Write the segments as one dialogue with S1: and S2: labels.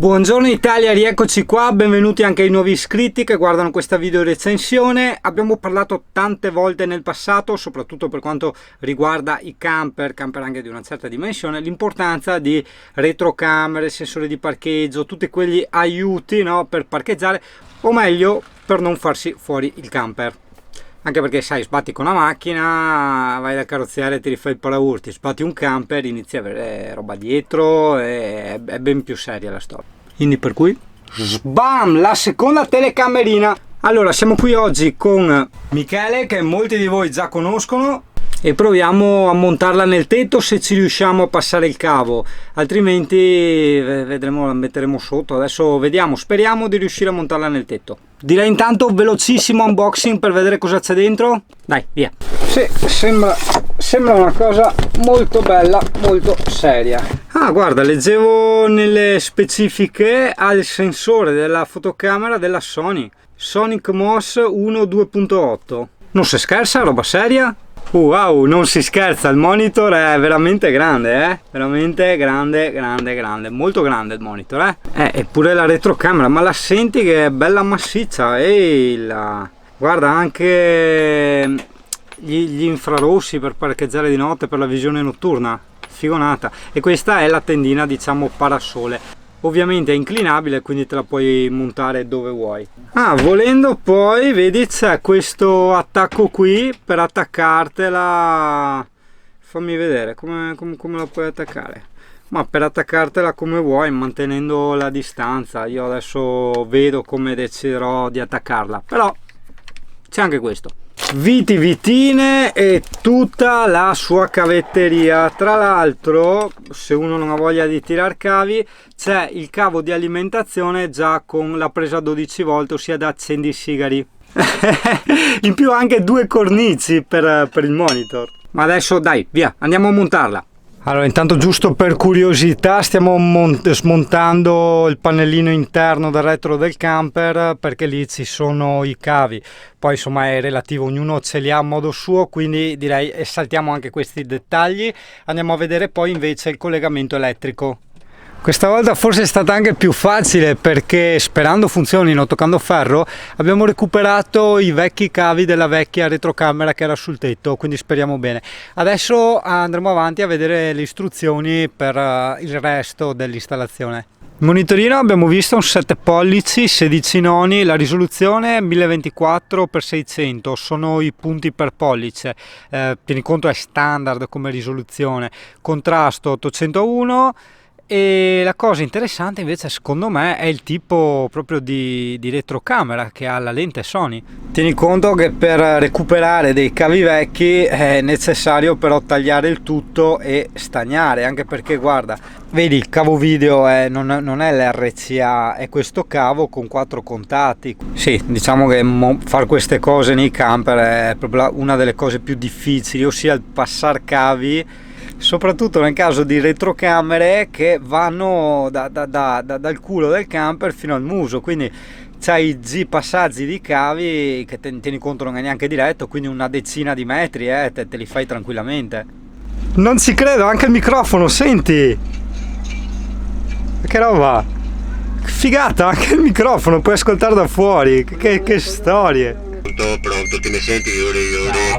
S1: Buongiorno Italia, rieccoci qua, benvenuti anche ai nuovi iscritti che guardano questa video recensione. Abbiamo parlato tante volte nel passato, soprattutto per quanto riguarda i camper anche di una certa dimensione, l'importanza di retrocamere, sensori di parcheggio, tutti quegli aiuti, no, per parcheggiare, o meglio per non farsi fuori il camper. Anche perché sai, sbatti con una macchina, vai dal carrozziere, ti rifai il paraurti, sbatti un camper, inizi a avere roba dietro, è ben più seria la storia. Quindi per cui, sbam, la seconda telecamerina. Allora, siamo qui oggi con Michele, che molti di voi già conoscono, e proviamo a montarla nel tetto se ci riusciamo a passare il cavo, altrimenti vedremo, la metteremo sotto. Adesso vediamo, speriamo di riuscire a montarla nel tetto. Direi intanto velocissimo unboxing per vedere cosa c'è dentro. Dai, via. Sì, sembra una cosa molto bella, molto seria. Ah, guarda, leggevo nelle specifiche al sensore della fotocamera della Sony Sonic MOS 1 2.8. Non si scherza, roba seria. Wow, non si scherza, il monitor è veramente grande, veramente grande, molto grande il monitor, eppure la retrocamera, ma la senti che è bella massiccia, guarda anche gli infrarossi per parcheggiare di notte, per la visione notturna, figonata. E questa è la tendina, diciamo, parasole. Ovviamente è inclinabile, quindi te la puoi montare dove vuoi. Ah, volendo poi, vedi, c'è questo attacco qui per attaccartela. Fammi vedere come la puoi attaccare. Ma per attaccartela come vuoi, mantenendo la distanza. Io adesso vedo come deciderò di attaccarla, però c'è anche questo. Vitine e tutta la sua cavetteria. Tra l'altro, se uno non ha voglia di tirar cavi, c'è il cavo di alimentazione già con la presa 12 volt, ossia da accendisigari. In più anche due cornici per il monitor. Ma adesso dai, via, andiamo a montarla. Allora, intanto, giusto per curiosità, stiamo smontando il pannellino interno del retro del camper, perché lì ci sono i cavi. Poi insomma è relativo, ognuno ce li ha a modo suo, quindi direi saltiamo anche questi dettagli. Andiamo a vedere poi invece il collegamento elettrico. Questa volta forse è stata anche più facile, perché sperando funzionino, toccando ferro, abbiamo recuperato i vecchi cavi della vecchia retrocamera che era sul tetto, quindi speriamo bene. Adesso andremo avanti a vedere le istruzioni per il resto dell'installazione. Il monitorino abbiamo visto un 7 pollici, 16 noni, la risoluzione 1024x600, sono i punti per pollice, tieni conto è standard come risoluzione, contrasto 801. E la cosa interessante invece secondo me è il tipo proprio di retrocamera che ha la lente Sony. Tieni conto che per recuperare dei cavi vecchi è necessario però tagliare il tutto e stagnare, anche perché guarda, vedi il cavo video non è l'RCA, è questo cavo con 4 contatti. Sì, diciamo che fare queste cose nei camper è proprio una delle cose più difficili, ossia il passare cavi, soprattutto nel caso di retrocamere che vanno dal culo del camper fino al muso, quindi c'hai i passaggi di cavi che tieni conto non è neanche diretto, quindi una decina di metri te li fai tranquillamente. Non ci credo, anche il microfono, senti che roba figata, anche il microfono puoi ascoltare da fuori, che storie.
S2: Pronto, ti mi senti?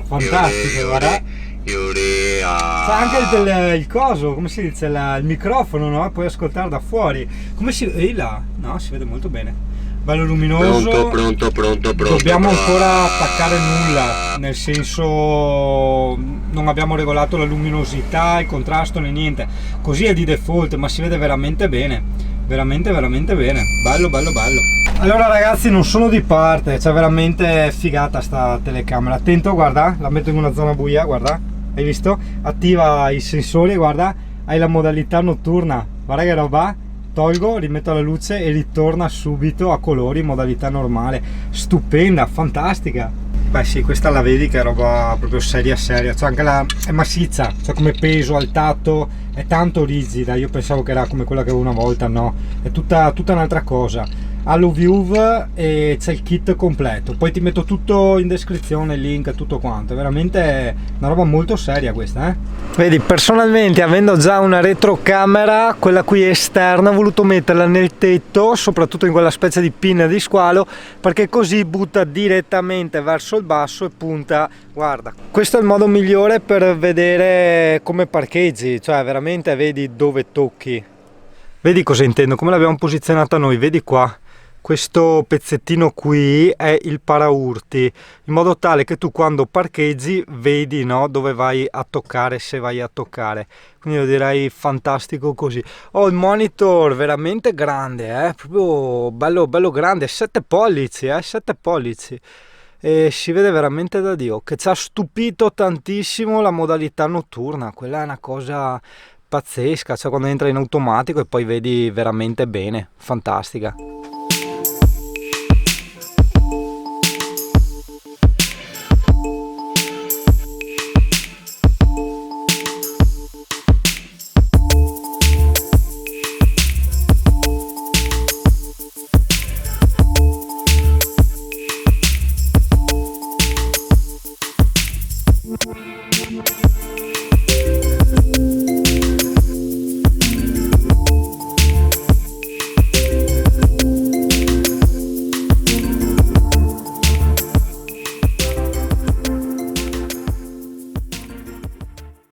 S1: Fantastico, guarda. C'è anche il coso, come si dice, il microfono, no? Puoi ascoltare da fuori. Come si vede là? No, si vede molto bene. Bello luminoso.
S2: Pronto.
S1: Dobbiamo ancora attaccare nulla, nel senso non abbiamo regolato la luminosità, il contrasto né niente. Così è di default, ma si vede veramente bene. Veramente bene. Bello. Allora ragazzi, non sono di parte, c'è veramente figata sta telecamera. Attento, guarda, la metto in una zona buia, guarda. Hai visto? Attiva i sensori, guarda, hai la modalità notturna, guarda che roba, tolgo, rimetto la luce e ritorna subito a colori in modalità normale. Stupenda, fantastica. Beh sì, questa la vedi che è roba proprio seria, cioè anche è massiccia, cioè come peso al tatto, è tanto rigida. Io pensavo che era come quella che avevo una volta, no, è tutta un'altra cosa. HaloView e c'è il kit completo. Poi ti metto tutto in descrizione, il link, tutto quanto. È veramente una roba molto seria questa, eh? Vedi, personalmente, avendo già una retrocamera, quella qui esterna, ho voluto metterla nel tetto, soprattutto in quella specie di pinna di squalo, perché così butta direttamente verso il basso e punta. Guarda, questo è il modo migliore per vedere come parcheggi, cioè veramente vedi dove tocchi. Vedi cosa intendo, come l'abbiamo posizionata noi, vedi qua. Questo pezzettino qui è il paraurti, in modo tale che tu quando parcheggi vedi, no, dove vai a toccare, se vai a toccare. Quindi io direi fantastico così. Oh, il monitor veramente grande, proprio bello, bello grande, 7 pollici, 7 pollici. E si vede veramente da Dio, che ci ha stupito tantissimo la modalità notturna. Quella è una cosa pazzesca, cioè quando entra in automatico e poi vedi veramente bene, fantastica.